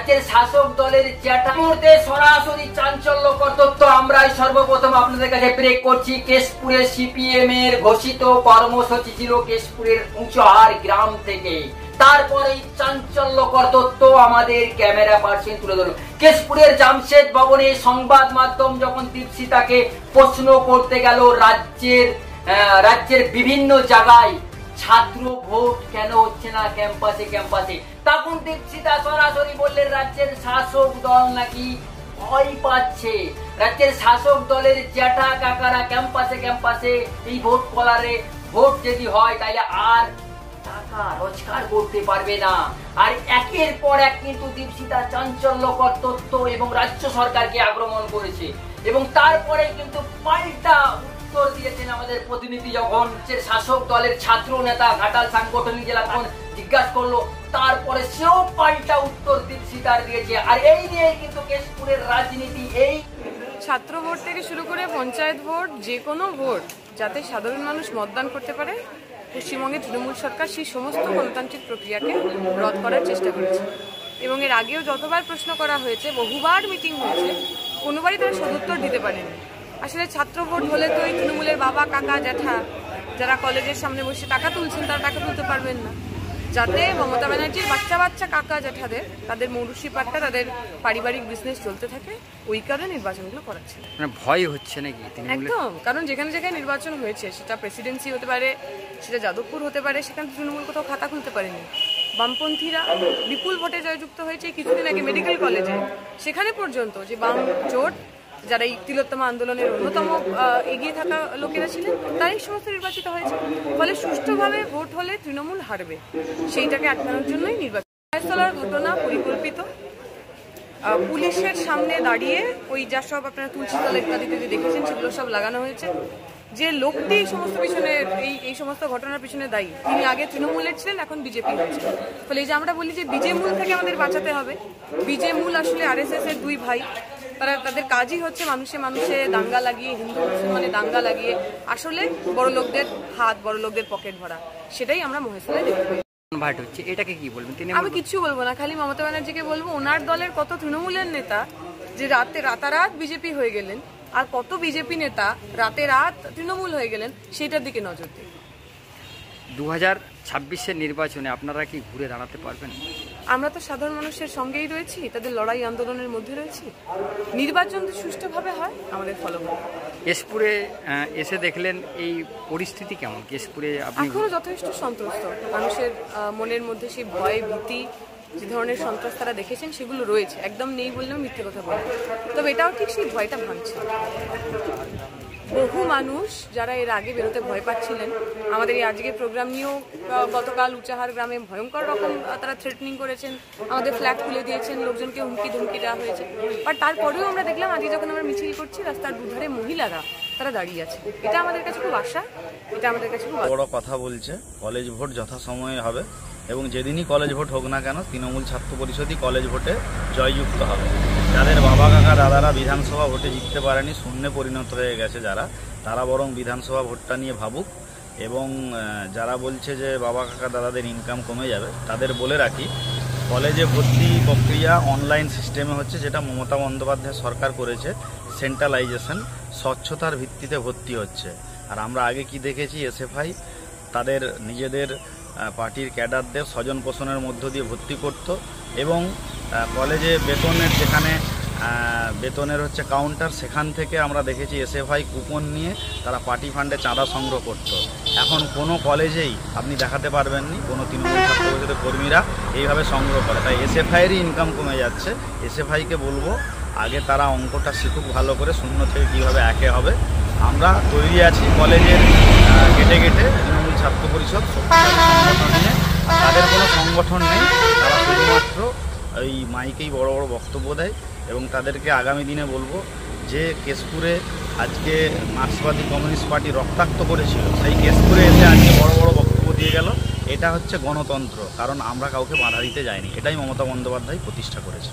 রাজ্যের শাসক দলের জ্যাঠা মুহূর্তে সরাসরি চাঞ্চল্যকর তথ্য আমরাই সর্বপ্রথম আপনাদের কাছে ব্রেক করছি। কেশপুরে সিপিএম এর ঘোষিত কর্মসূচি ছিল কেশপুরের উঁচুহার গ্রাম থেকে। তারপরে চাঞ্চল্যকর তথ্য আমাদের ক্যামেরা পার্সন তুলে ধরল। কেশপুরের জামশেদ ভবনে সংবাদ মাধ্যম যখন দীপশিতাকে প্রশ্ন করতে গেল রাজ্যের বিভিন্ন জায়গায় ছাত্র ভোট কেন হচ্ছে না ক্যাম্পাসে ক্যাম্পাসে, তখন দীপশিতা সরাসরি বললেন রাজ্যের শাসক দল নাকি ভয় পাচ্ছে। রাজ্যের শাসক দলের জ্যাঠা কাকারা ক্যাম্পাসে ক্যাম্পাসে এই ভোট কলারে ভোট যদি হয় তাহলে আর টাকা রোজগার করতে পারবে না। আর একের পর এক কিন্তু দীপশিতা চাঞ্চল্যকর তথ্য এবং রাজ্য সরকারকে আক্রমণ করেছে এবং তারপরে কিন্তু পাল্টা উত্তর দিয়েছেন আমাদের প্রতিনিধি। যখন শাসক দলের ছাত্র নেতা ঘাটাল সাংগঠনিক জেলা তখন জিজ্ঞাসা করলো, তারপরে সেও পাল্টা উত্তর দীপশিতার দিয়েছে। আর এই নিয়ে কিন্তু কেশপুরের রাজনীতি, এই ছাত্র ভোট থেকে শুরু করে পঞ্চায়েত ভোট, যে কোনো ভোট যাতে সাধারণ মানুষ মতদান করতে পারে, পশ্চিমবঙ্গের তৃণমূল সরকার সেই সমস্ত গণতান্ত্রিক প্রক্রিয়াকে রদ করার চেষ্টা করেছে। এবং এর আগেও যতবার প্রশ্ন করা হয়েছে, বহুবার মিটিং হয়েছে, কোনোবারই তারা সদুত্তর দিতে পারেনি। আসলে ছাত্র ভোট হলে তো এই তৃণমূলের বাবা কাকা জ্যাঠা যারা কলেজের সামনে বসে টাকা তুলছেন তারা টাকা তুলতে পারবেন না, যাতে মমতা ব্যানার্জির বাচ্চা বাচ্চা কাকা জ্যাঠাদের তাদের মৌরুষি পাট্টা তাদের পারিবারিক বিজনেস চলতে থাকে, ওই কারণে নির্বাচনগুলো করাচ্ছে। মানে ভয় হচ্ছে নাকি? একদম, কারণ যেখানে যেখানে নির্বাচন হয়েছে, সেটা প্রেসিডেন্সি হতে পারে, সেটা যাদবপুর হতে পারে, সেখানে তৃণমূল কোথাও খাতা খুলতে পারেনি। বামপন্থীরা বিপুল ভোটে জয়যুক্ত হয়েছে কিছুদিন আগে মেডিকেল কলেজে, সেখানে পর্যন্ত যে বাম জোট যারা এই তিলোত্তমা আন্দোলনের অন্যতম এগিয়ে থাকা লোকেরা ছিলেন তারাই সমস্ত নির্বাচিত হয়েছে। ফলে সুষ্ঠুভাবে ভোট হলে তৃণমূল হারবে, সেইটাকে আটকানোর জন্যই নির্বাচন। ফয়সলার ঘটনা পরিকল্পিত, পুলিশের সামনে দাঁড়িয়ে ওই যা সব আপনারা তুলসী তলা ইত্যাদিতে যে দেখেছেন সেগুলো সব লাগানো হয়েছে। যে লোকটি এই সমস্ত পিছনে এই সমস্ত ঘটনার পিছনে দায়ী, তিনি আগে তৃণমূলের ছিলেন, এখন বিজেপি হয়েছে। ফলে এই যে আমরা বলি যে বিজেমূল থেকে আমাদের বাঁচাতে হবে, বিজেমূল আসলে আরএসএস এর দুই ভাই। তাদের কাজই হচ্ছে মানুষে মানুষে দাঙ্গা লাগিয়ে, হিন্দু মুসলমানে দাঙ্গা লাগিয়ে আসলে বড় লোকদের হাত, বড় লোকদের পকেট ভরা। সেটাই আমরা মহেশতলায় দেখতে পাই। এটাকে কি বলবেন? আমি কিছু বলবো না, খালি মমতা ব্যানার্জিকে বলবো ওনার দলের কত তৃণমূলের নেতা যে রাতারাত বিজেপি হয়ে গেলেন, আর কত বিজেপি নেতা রাত তৃণমূল হয়ে গেলেন, সেটার দিকে নজর দিন। 2026-এর নির্বাচনে আপনারা কি ঘুরে দাঁড়াতে পারবেন? আমরা তো সাধারণ মানুষের সঙ্গেই রয়েছি, তাদের লড়াই আন্দোলনের মধ্যে রয়েছি। নির্বাচন সুষ্ঠুভাবে হয়, আমাদের ফলাফল। কেশপুরে এসে দেখলেন এই পরিস্থিতি কেমন? কেশপুরে এখনো যথেষ্ট সন্ত্রস্ত, মানুষের মনের মধ্যে সেই ভয় ভীতি, যে ধরনের সন্ত্রাস তারা দেখেছেন সেগুলো রয়েছে, একদম নেই বললেও মিথ্যে কথা বলে। তবে এটাও ঠিক সেই ভয়টা ভাঙছে। বহু মানুষ যারা এর আগে বেরোতে ভয় পাচ্ছিলেন, আমাদের এই আজকের প্রোগ্রাম নিয়েও গতকাল উঁচাহার গ্রামে ভয়ঙ্কর রকম তারা থ্রেটনিং করেছেন, আমাদের ফ্ল্যাট খুলে দিয়েছেন, লোকজনকে হুমকি ধুমকি দেওয়া হয়েছে। বাট তারপরেও আমরা দেখলাম আজকে যখন আমরা মিছিল করছি, রাস্তার দুধারে মহিলারা তারা দাঁড়িয়ে আছে। এটা আমাদের কাছে খুব আশা, এটা আমাদের কাছে খুব বড় কথা বলছে। কলেজ ভোট যথাসময়ে হবে এবং যেদিনই কলেজ ভোট হোক না কেন, তৃণমূল ছাত্র পরিষদই কলেজ ভোটে জয়যুক্ত হবে। যাদের বাবা কাকা দাদারা বিধানসভা ভোটে জিততে পারেনি, শূন্যে পরিণত হয়ে গেছে যারা, তারা বরং বিধানসভা ভোটটা নিয়ে ভাবুক। এবং যারা বলছে যে বাবা কাকা দাদাদের ইনকাম কমে যাবে, তাদের বলে রাখি, কলেজে ভর্তি প্রক্রিয়া অনলাইন সিস্টেমে হচ্ছে, যেটা মমতা বন্দ্যোপাধ্যায় সরকার করেছে। সেন্ট্রালাইজেশন, স্বচ্ছতার ভিত্তিতে ভর্তি হচ্ছে। আর আমরা আগে কি দেখেছি, এসএফআই তাদের নিজেদের পার্টির ক্যাডারদের স্বজন পোষণের মধ্য দিয়ে ভর্তি করত এবং কলেজে বেতনের যেখানে বেতনের হচ্ছে কাউন্টার, সেখান থেকে আমরা দেখেছি এসএফআই কুপন নিয়ে তারা পার্টি ফান্ডে চাঁদা সংগ্রহ করত। এখন কোনো কলেজেই আপনি দেখাতে পারবেননি কোনো তৃণমূল ছাত্র পরিষদের কর্মীরা এইভাবে সংগ্রহ করে। তাই এসএফআইয়েরই ইনকাম কমে যাচ্ছে। এসএফআইকে বলবো আগে তারা অঙ্কটা শিখুক ভালো করে, শূন্য থেকে কীভাবে একে হবে। আমরা তৈরি আছি কলেজের গেটে গেটে তৃণমূল ছাত্র পরিষদ সংগঠন নিয়ে। তাদের কোনো সংগঠন নেই, তারা শুধুমাত্র এই মাইকেই বড় বড় বক্তব্য দেয়। এবং তাদেরকে আগামী দিনে বলবো যে কেশপুরে আজকে মার্ক্সবাদী কমিউনিস্ট পার্টি রক্তাক্ত করেছিল, সেই কেশপুরে এসে আজকে বড় বড় বক্তব্য দিয়ে গেল। এটা হচ্ছে গণতন্ত্র, কারণ আমরা কাউকে বাধা দিতে যাইনি। এটাই মমতা বন্দ্যোপাধ্যায় প্রতিষ্ঠা করেছে।